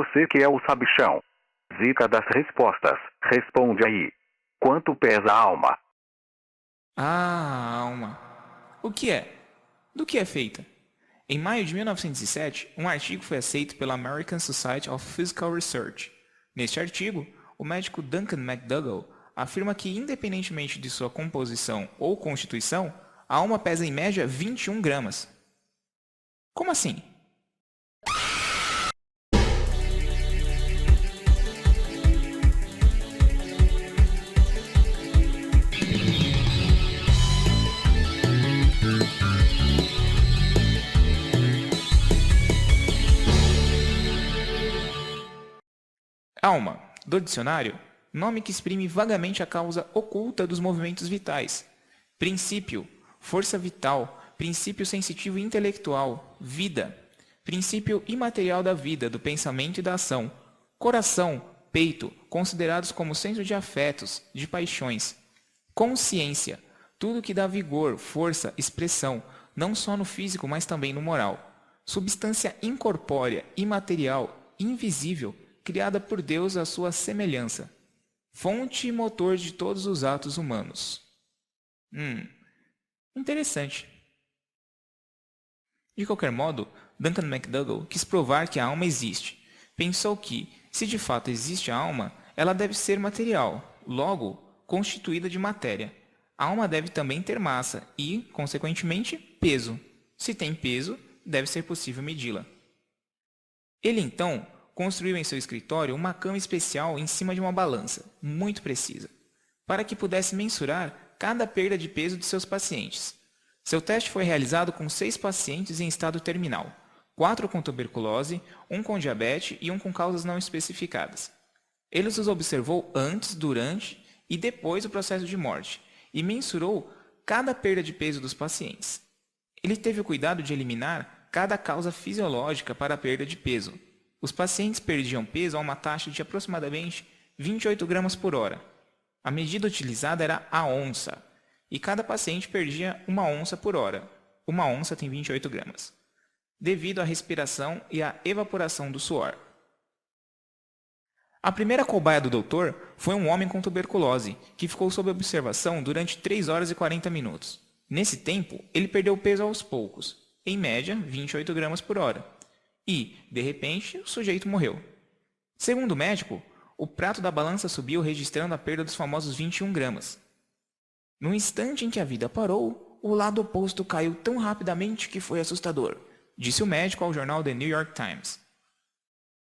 Você que é o sabichão. Zica das respostas. Responde aí. Quanto pesa a alma? Ah, alma. O que é? Do que é feita? Em maio de 1907, um artigo foi aceito pela American Society of Physical Research. Neste artigo, o médico Duncan McDougall afirma que, independentemente de sua composição ou constituição, a alma pesa em média 21 gramas. Como assim? Alma, do dicionário, nome que exprime vagamente a causa oculta dos movimentos vitais. Princípio, força vital, princípio sensitivo e intelectual, vida. Princípio imaterial da vida, do pensamento e da ação. Coração, peito, considerados como centro de afetos, de paixões. Consciência, tudo que dá vigor, força, expressão, não só no físico, mas também no moral. Substância incorpórea, imaterial, invisível, criada por Deus à sua semelhança. Fonte e motor de todos os atos humanos. Interessante. De qualquer modo, Duncan McDougall quis provar que a alma existe. Pensou que, se de fato existe a alma, ela deve ser material, logo, constituída de matéria. A alma deve também ter massa e, consequentemente, peso. Se tem peso, deve ser possível medi-la. Ele, então, construiu em seu escritório uma cama especial em cima de uma balança, muito precisa, para que pudesse mensurar cada perda de peso de seus pacientes. Seu teste foi realizado com 6 pacientes em estado terminal, 4 com tuberculose, 1 com diabetes e 1 com causas não especificadas. Ele os observou antes, durante e depois do processo de morte e mensurou cada perda de peso dos pacientes. Ele teve o cuidado de eliminar cada causa fisiológica para a perda de peso. Os pacientes perdiam peso a uma taxa de aproximadamente 28 gramas por hora. A medida utilizada era a onça, e cada paciente perdia 1 onça por hora. 1 onça tem 28 gramas, devido à respiração e à evaporação do suor. A primeira cobaia do doutor foi um homem com tuberculose, que ficou sob observação durante 3 horas e 40 minutos. Nesse tempo, ele perdeu peso aos poucos, em média 28 gramas por hora. E, de repente, o sujeito morreu. Segundo o médico, o prato da balança subiu registrando a perda dos famosos 21 gramas. No instante em que a vida parou, o lado oposto caiu tão rapidamente que foi assustador, disse o médico ao jornal The New York Times.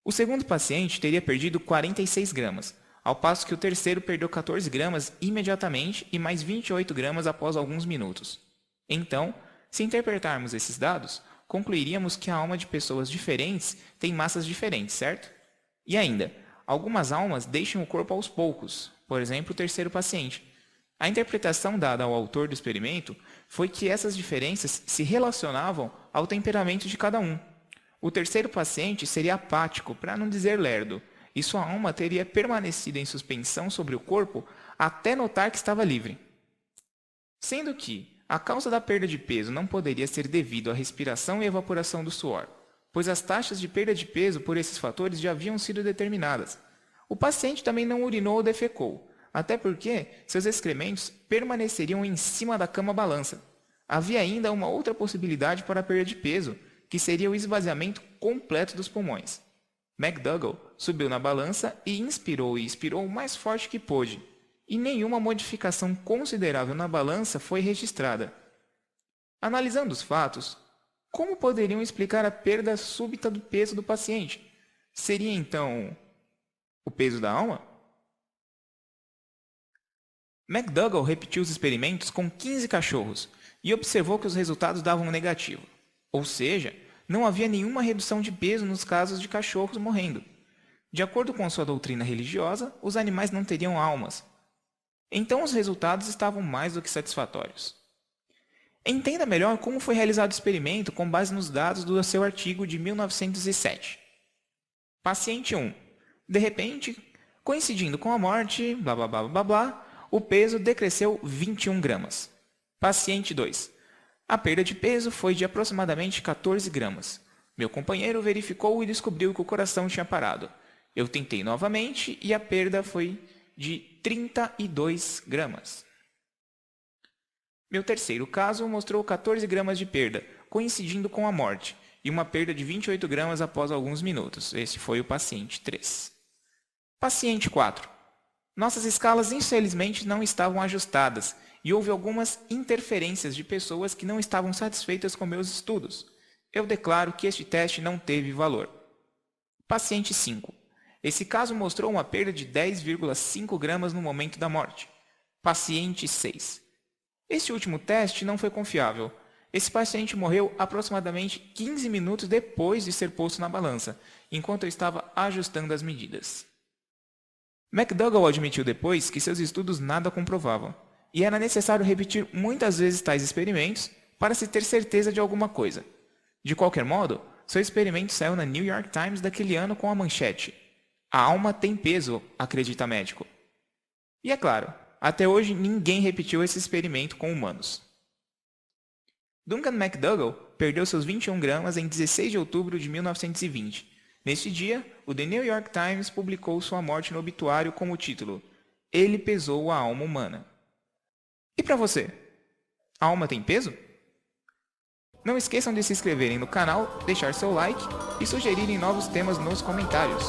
O segundo paciente teria perdido 46 gramas, ao passo que o terceiro perdeu 14 gramas imediatamente e mais 28 gramas após alguns minutos. Então, se interpretarmos esses dados, concluiríamos que a alma de pessoas diferentes tem massas diferentes, certo? E ainda, algumas almas deixam o corpo aos poucos, por exemplo, o terceiro paciente. A interpretação dada ao autor do experimento foi que essas diferenças se relacionavam ao temperamento de cada um. O terceiro paciente seria apático, para não dizer lerdo, e sua alma teria permanecido em suspensão sobre o corpo até notar que estava livre. Sendo que a causa da perda de peso não poderia ser devido à respiração e evaporação do suor, pois as taxas de perda de peso por esses fatores já haviam sido determinadas. O paciente também não urinou ou defecou, até porque seus excrementos permaneceriam em cima da cama-balança. Havia ainda uma outra possibilidade para a perda de peso, que seria o esvaziamento completo dos pulmões. McDougall subiu na balança e inspirou e expirou o mais forte que pôde, e nenhuma modificação considerável na balança foi registrada. Analisando os fatos, como poderiam explicar a perda súbita do peso do paciente? Seria, então, o peso da alma? McDougall repetiu os experimentos com 15 cachorros e observou que os resultados davam negativo. Ou seja, não havia nenhuma redução de peso nos casos de cachorros morrendo. De acordo com sua doutrina religiosa, os animais não teriam almas. Então os resultados estavam mais do que satisfatórios. Entenda melhor como foi realizado o experimento com base nos dados do seu artigo de 1907. Paciente 1. De repente, coincidindo com a morte, blá blá blá blá blá, o peso decresceu 21 gramas. Paciente 2. A perda de peso foi de aproximadamente 14 gramas. Meu companheiro verificou e descobriu que o coração tinha parado. Eu tentei novamente e a perda foi de 32 gramas. Meu terceiro caso mostrou 14 gramas de perda, coincidindo com a morte, e uma perda de 28 gramas após alguns minutos. Esse foi o paciente 3. Paciente 4. Nossas escalas infelizmente não estavam ajustadas e houve algumas interferências de pessoas que não estavam satisfeitas com meus estudos. Eu declaro que este teste não teve valor. Paciente 5. Esse caso mostrou uma perda de 10,5 gramas no momento da morte. Paciente 6. Este último teste não foi confiável. Esse paciente morreu aproximadamente 15 minutos depois de ser posto na balança, enquanto eu estava ajustando as medidas. McDougall admitiu depois que seus estudos nada comprovavam, e era necessário repetir muitas vezes tais experimentos para se ter certeza de alguma coisa. De qualquer modo, seu experimento saiu na New York Times daquele ano com a manchete: "A alma tem peso, acredita médico." E é claro, até hoje ninguém repetiu esse experimento com humanos. Duncan McDougall perdeu seus 21 gramas em 16 de outubro de 1920. Neste dia, o The New York Times publicou sua morte no obituário com o título "Ele pesou a alma humana." E para você? A alma tem peso? Não esqueçam de se inscreverem no canal, deixar seu like e sugerirem novos temas nos comentários.